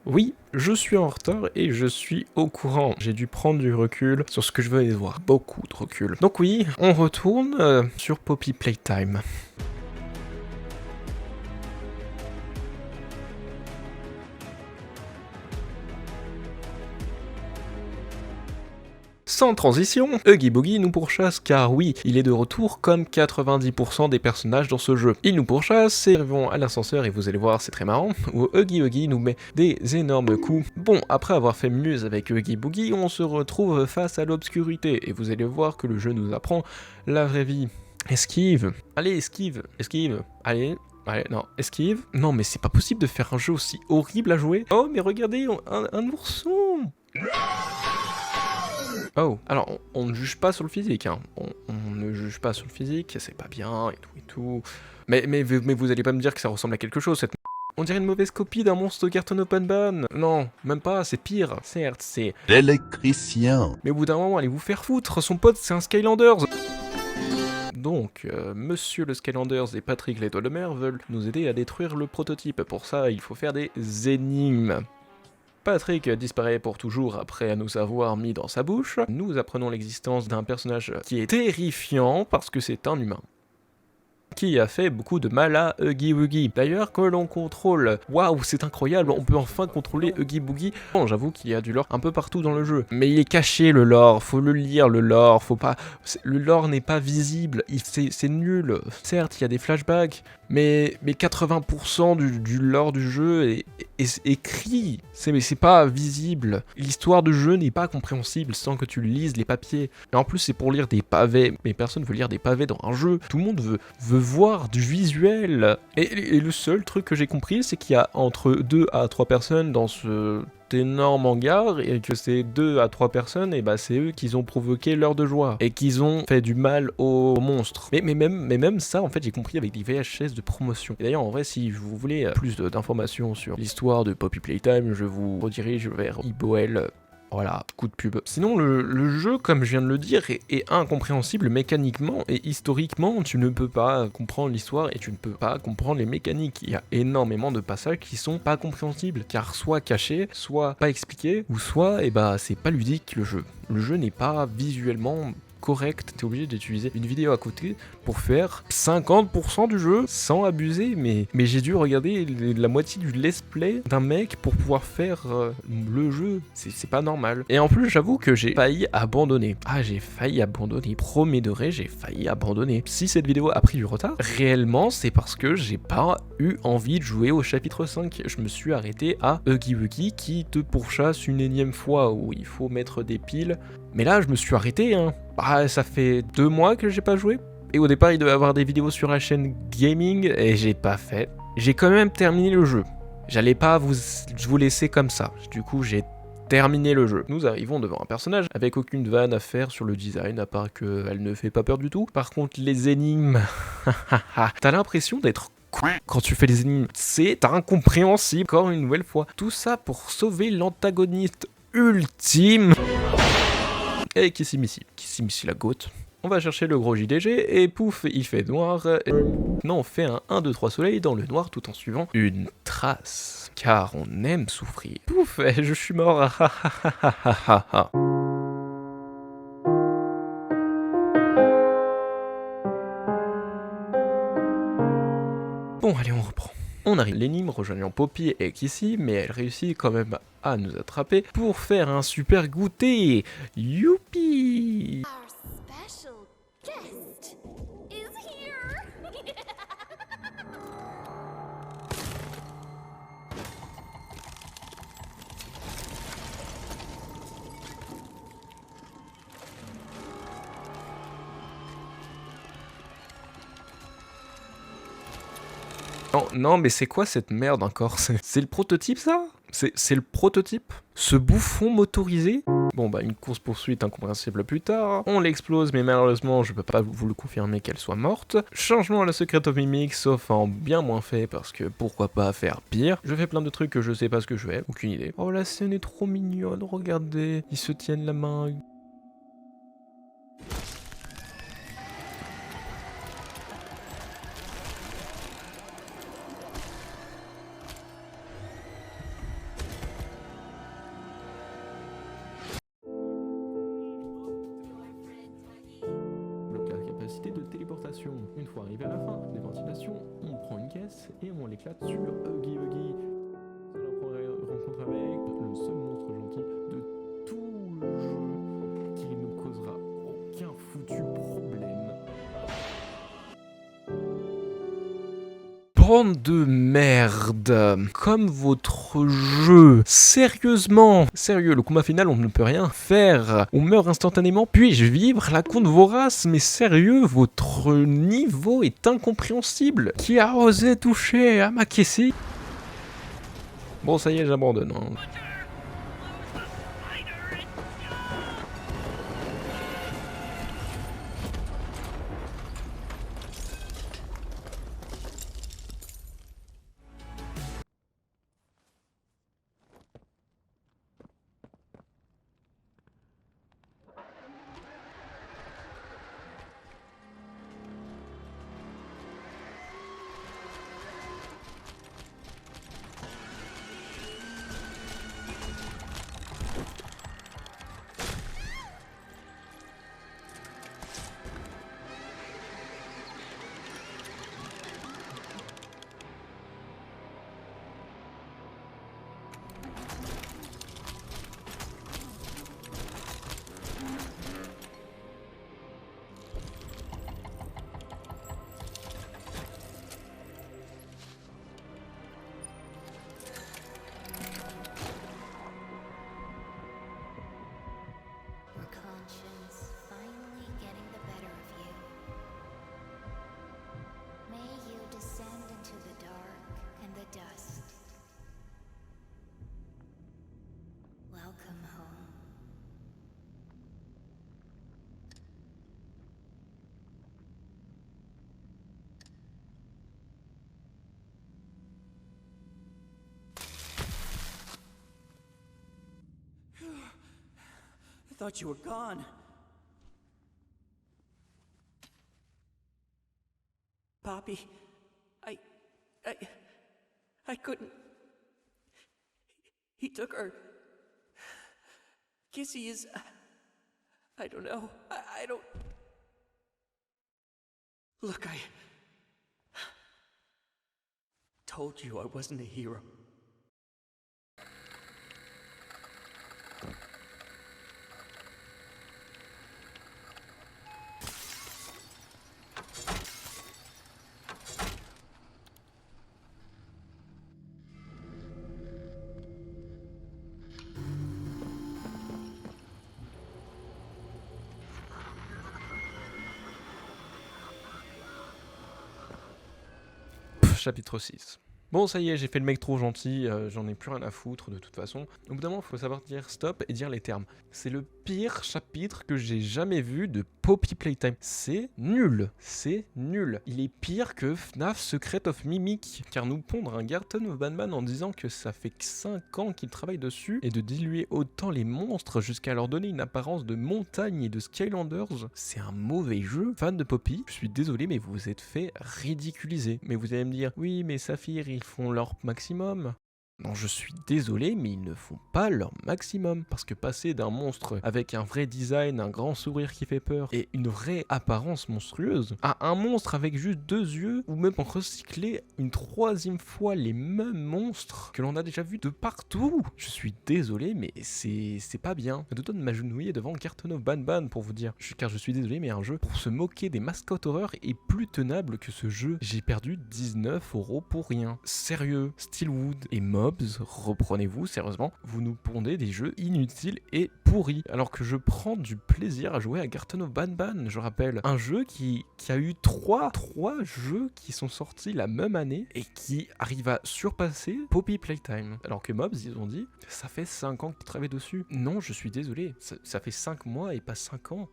Oui, je suis en retard et je suis au courant. J'ai dû prendre du recul sur ce que je veux voir. Beaucoup de recul. Donc oui, on retourne sur Poppy Playtime. Sans transition, Huggy Buggy nous pourchasse car oui, il est de retour comme 90% des personnages dans ce jeu. Il nous pourchasse et arrivons à l'ascenseur et vous allez voir, c'est très marrant, où Huggy Wuggy nous met des énormes coups. Bon, après avoir fait muse avec Huggy Buggy, on se retrouve face à l'obscurité et vous allez voir que le jeu nous apprend la vraie vie. Esquive. Allez, esquive, esquive. Allez, non, esquive. Non, mais c'est pas possible de faire un jeu aussi horrible à jouer. Oh, mais regardez, un ourson. Oh, alors on ne juge pas sur le physique, hein. On ne juge pas sur le physique, c'est pas bien et tout et tout. Mais vous allez pas me dire que ça ressemble à quelque chose, cette on dirait une mauvaise copie d'un monstre carton open ban. Non, même pas, c'est pire. Certes, c'est l'électricien. mais au bout d'un moment, allez vous faire foutre, son pote c'est un Skylanders. Donc, Monsieur le Skylanders et Patrick l'étoile de mer veulent nous aider à détruire le prototype. Pour ça, il faut faire des énigmes. Patrick disparaît pour toujours après nous avoir mis dans sa bouche. Nous apprenons l'existence d'un personnage qui est terrifiant parce que c'est un humain qui a fait beaucoup de mal à Huggy Wuggy. D'ailleurs, que l'on contrôle, waouh, c'est incroyable, on peut enfin contrôler Huggy Buggy. Bon, j'avoue qu'il y a du lore un peu partout dans le jeu, mais il est caché le lore, faut le lire le lore, faut pas... Le lore n'est pas visible, c'est nul. Certes, il y a des flashbacks, mais 80% du lore du jeu est écrit, c'est pas visible. L'histoire du jeu n'est pas compréhensible sans que tu lises les papiers. Et en plus, c'est pour lire des pavés, mais personne veut lire des pavés dans un jeu. Tout le monde veut voir du visuel. Et le seul truc que j'ai compris, c'est qu'il y a entre 2 à 3 personnes dans ce énorme hangar et que ces 2 à 3 personnes, et bah c'est eux qui ont provoqué l'heure de joie et qu'ils ont fait du mal aux monstres. Mais même ça, en fait, j'ai compris avec des VHS de promotion. Et d'ailleurs, en vrai, si vous voulez plus d'informations sur l'histoire de Poppy Playtime, je vous redirige vers Iboel. Voilà, coup de pub. Sinon, le jeu, comme je viens de le dire, est incompréhensible mécaniquement et historiquement. Tu ne peux pas comprendre l'histoire et tu ne peux pas comprendre les mécaniques. Il y a énormément de passages qui sont pas compréhensibles, car soit cachés, soit pas expliqués, ou soit, c'est pas ludique le jeu. Le jeu n'est pas visuellement correct, t'es obligé d'utiliser une vidéo à côté pour faire 50% du jeu sans abuser, mais j'ai dû regarder la moitié du let's play d'un mec pour pouvoir faire le jeu, c'est pas normal. Et en plus, j'avoue que j'ai failli abandonner. Ah, j'ai failli abandonner, premier degré, j'ai failli abandonner. Si cette vidéo a pris du retard, réellement, c'est parce que j'ai pas eu envie de jouer au chapitre 5. Je me suis arrêté à Huggy Wuggy qui te pourchasse une énième fois où il faut mettre des piles. Mais là, je me suis arrêté, hein. Ah, ça fait 2 mois que j'ai pas joué. Et au départ, il devait y avoir des vidéos sur la chaîne gaming, et j'ai pas fait. J'ai quand même terminé le jeu. J'allais pas vous laisser comme ça. Du coup, j'ai terminé le jeu. Nous arrivons devant un personnage avec aucune vanne à faire sur le design, à part qu'elle ne fait pas peur du tout. Par contre, les énigmes... T'as l'impression d'être quand tu fais les énigmes. C'est incompréhensible, encore une nouvelle fois. Tout ça pour sauver l'antagoniste ultime... Et Kissimisi la goutte. On va chercher le gros JDG et pouf, il fait noir. Non, on fait un 1, 2, 3 soleil dans le noir tout en suivant une trace. Car on aime souffrir. Pouf, je suis mort. Bon, allez, on reprend. On arrive l'énigme rejoignant Poppy et Kissy, mais elle réussit quand même à nous attraper pour faire un super goûter. Youpi! Our special guest is here. Non, mais c'est quoi cette merde encore? C'est le prototype, ça? C'est le prototype? Ce bouffon motorisé? Bon, une course-poursuite incompréhensible plus tard. On l'explose, mais malheureusement, je peux pas vous le confirmer qu'elle soit morte. Changement à la Secret of Mimics, sauf en bien moins fait, parce que pourquoi pas faire pire. Je fais plein de trucs que je sais pas ce que je fais, aucune idée. Oh, la scène est trop mignonne, regardez. Ils se tiennent la main. Une fois arrivé à la fin des ventilations, on prend une caisse et on l'éclate sur Huggy Wuggy. C'est la première rencontre avec le seul monstre gentil de tout le jeu qui ne causera aucun foutu problème. Bande de merde. Comme votre jeu. Sérieusement. Sérieux, le combat final, on ne peut rien faire. On meurt instantanément. Puis-je vivre la compte vorace? Mais sérieux, votre niveau est incompréhensible. Qui a osé toucher à ma Cassie? Bon, ça y est, j'abandonne. Hein. Your conscience finally getting the better of you. May you descend into the dark and the dust. Welcome home. I thought you were gone. Poppy, I couldn't. He took her. Kissy is. I don't know. I don't. Look, I told you I wasn't a hero. Chapitre 6. Bon, ça y est, j'ai fait le mec trop gentil, j'en ai plus rien à foutre de toute façon. Au bout d'un moment, il faut savoir dire stop et dire les termes. C'est le pire chapitre que j'ai jamais vu de Poppy Playtime. C'est nul, c'est nul. Il est pire que FNAF Secret of Mimic, car nous pondre un Garten of Banban en disant que ça fait que 5 ans qu'il travaille dessus, et de diluer autant les monstres jusqu'à leur donner une apparence de montagne et de Skylanders, c'est un mauvais jeu. Fan de Poppy, je suis désolé mais vous vous êtes fait ridiculiser. Mais vous allez me dire, oui mais Saphir, ils font leur maximum. Non, je suis désolé, mais ils ne font pas leur maximum. Parce que passer d'un monstre avec un vrai design, un grand sourire qui fait peur, et une vraie apparence monstrueuse, à un monstre avec juste 2 yeux, ou même recycler une 3e fois les mêmes monstres que l'on a déjà vu de partout. Je suis désolé, mais c'est pas bien. Je dois m'agenouiller devant Garten of Banban pour vous dire. Car je suis désolé, mais un jeu pour se moquer des mascottes horreur est plus tenable que ce jeu. J'ai perdu 19 € pour rien. Sérieux, Steelwood et Mobs, reprenez-vous sérieusement, vous nous pondez des jeux inutiles et pourris, alors que je prends du plaisir à jouer à Garten of Banban, je rappelle. Un jeu qui a eu 3 jeux qui sont sortis la même année et qui arrive à surpasser Poppy Playtime. Alors que Mobs, ils ont dit, ça fait 5 ans qu'ils travaillent dessus. Non, je suis désolé, ça fait 5 mois et pas 5 ans.